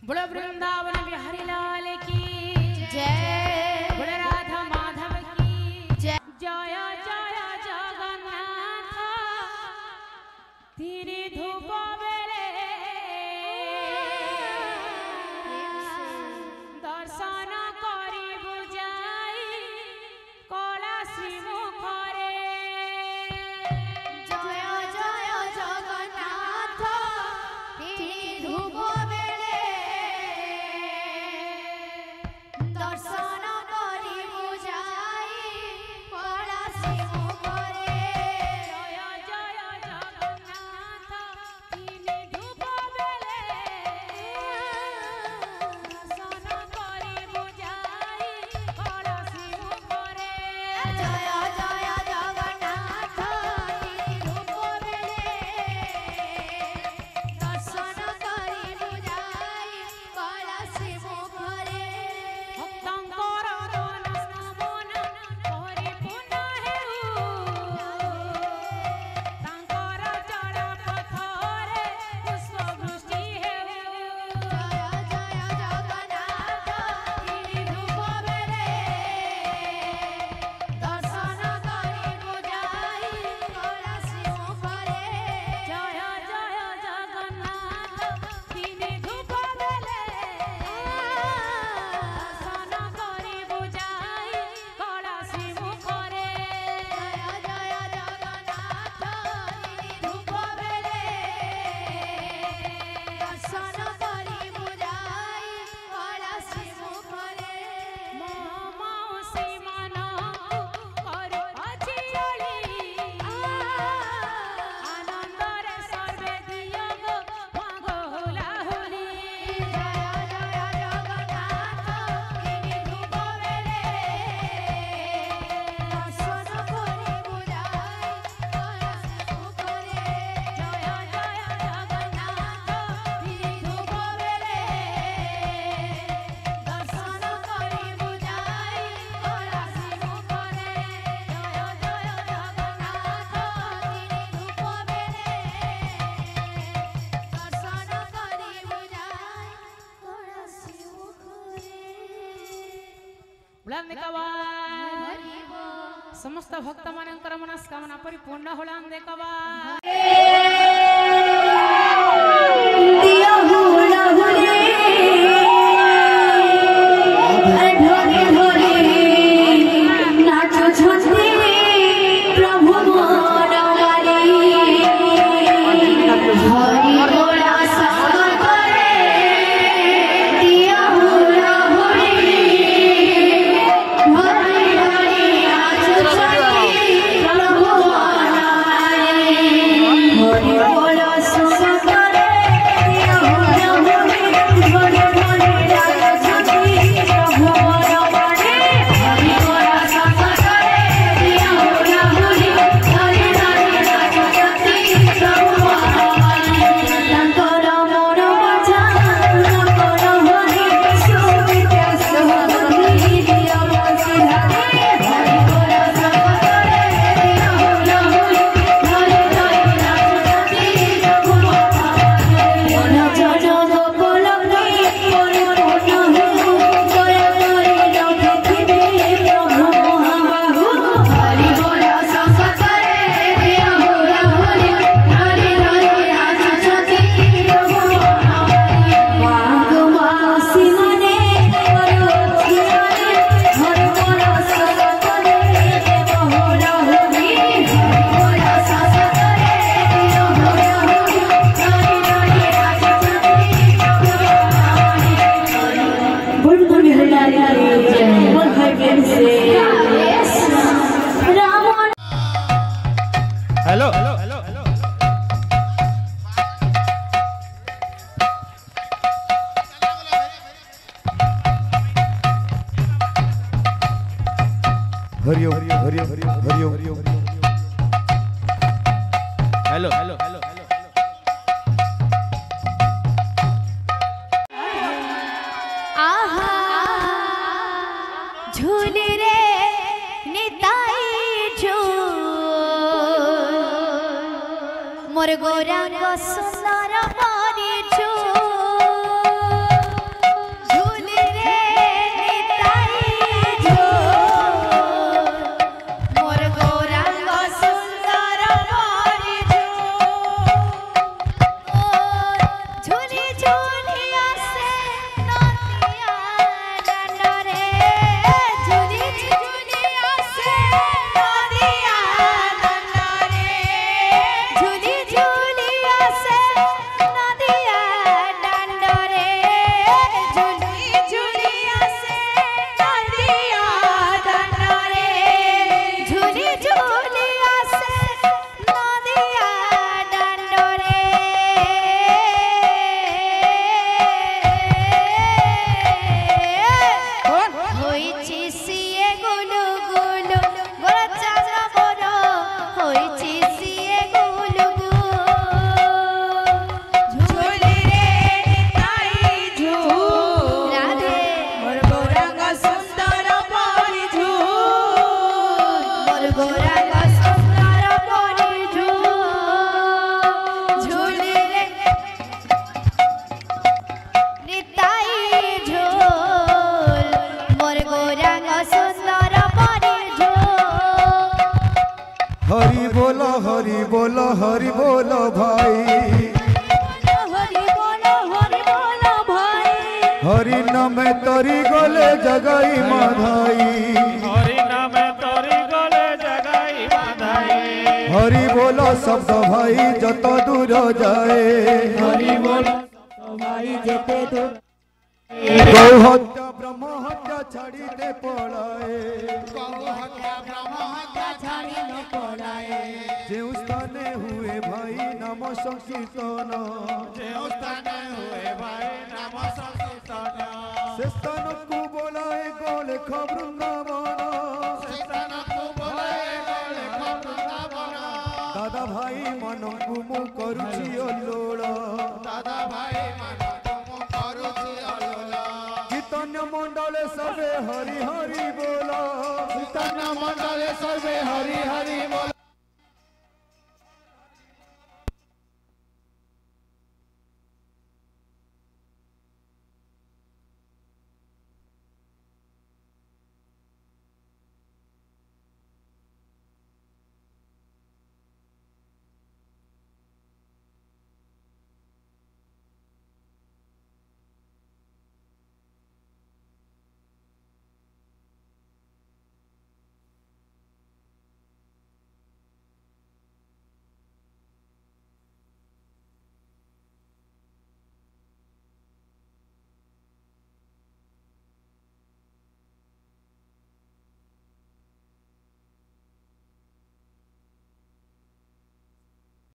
बोलो वृंदावन बिहारी लाल की जय, बोलो राधा माधव की जय। जय जय जगन्नाथ तेरी धूप बेले दर्शन करी बुझाई कला श्री मुखरे। जय जय जगन्नाथ तेरी धूप बेले दर्शन करी बुझाई कला श्री मुखरे। जय जय जगन्नाथ तेरी धूप बेले दर्शन करी बुझाई कला श्री मुखरे। जय जय जगन्नाथ तेरी धूप बेले दर्शन करी बुझाई कला श्री मुखरे। भक्तंकर दर्शन मन परिपूर्ण हेउ तांकर चल पथरे पुष्पवृष्टि हेउ। जय जय जगन्नाथ तेरी धूप बेले दर्शन करी बुझाई कला श्री मुखरे। जय जय जगन्नाथ तिनी धूप बेले दर्शन करी बुझाई कला श्री मुखरे। जय जय जगन्नाथ तेरी धूप बेले दर्शन करी बुझाई कला श्री मुखरे। माउसी मनकु करू अछि ओଳି आनंदरे सर्वे दियो गो मागो होला होली। जय जय जगन्नाथ तेरी धूप बेले दर्शन करी बुझाई कला श्री मुखरे। जय जय जगन्नाथ तेरी धूप बेले दर्शन करी बुझाई कला श्री मुखरे। जय जय जगन्नाथ तेरी धूप बेले दर्शन करी बुझाई कला श्री मुखरे। बुलंद कवाल समस्त भक्त मानकर मनस्कामना परिपूर्ण होलांद कवाल। दिया हुला हुले ढोले ढोले नाचो छंदे प्रभु मन वाले हरि बोला संग करे। दिया हुला हुले ढोले ढोले नाचो छंदे प्रभु मन वाले हरि बोला संग करे। दिया हुला हुले ढोले ढोले नाचो छंदे प्रभु मन वाले हरि बोला संग करे। दिया हुला हुले ढोले ढोले नाचो छंदे प्रभु मन वाले तांकर मोर बाजा तांकर हरि सुमित सुमधुरी दिया बसिला हरि बोला संग करे। दिया हुला हुले ढोले ढोले नाचो छंदे प्रभु मन वाले मन जन गोपलग्नि परिपूर्ण हो दया करे रखिथिबे प्रभु महाबाहु हरि बोला संग करे। दिया हुला हुले ढोले ढोले नाचो छंदे प्रभु मन वाले मागो मासी मने करो खियाले हरि बोला संग करे। बहुला होली हरि बोला संग करे। दिया हुला हुले ढोले ढोले नाचो छंदे प्रभु मन वाले बोल बोल हरियाली जय बोल भाई प्रेम से Ram hello Hariom Hariom Hariom Hariom hello hello आहा झूल रे निताई झूल मोर गोरांग सुंदर परिछु हरि बोल भाई हरि नाम तरी गले जगाई माधाई हरि नाम तरी गले जगाई माधाई हरि बोल शब्द भाई जत दूर जाए हरि बोल भाई जते दूर गौ हत्या ब्रह्म हत्या छाड़ी दे पड़ाए जेउ स्थाने हुए भाई नाम संकीर्तन से स्थान को बोलाए गोले वृंदावन दादा भाई मन को मु करुछि अल्लोल कीर्तन मंडल सर्वे हरि हरि बोला मंडले सर्वे हरि हरि बोल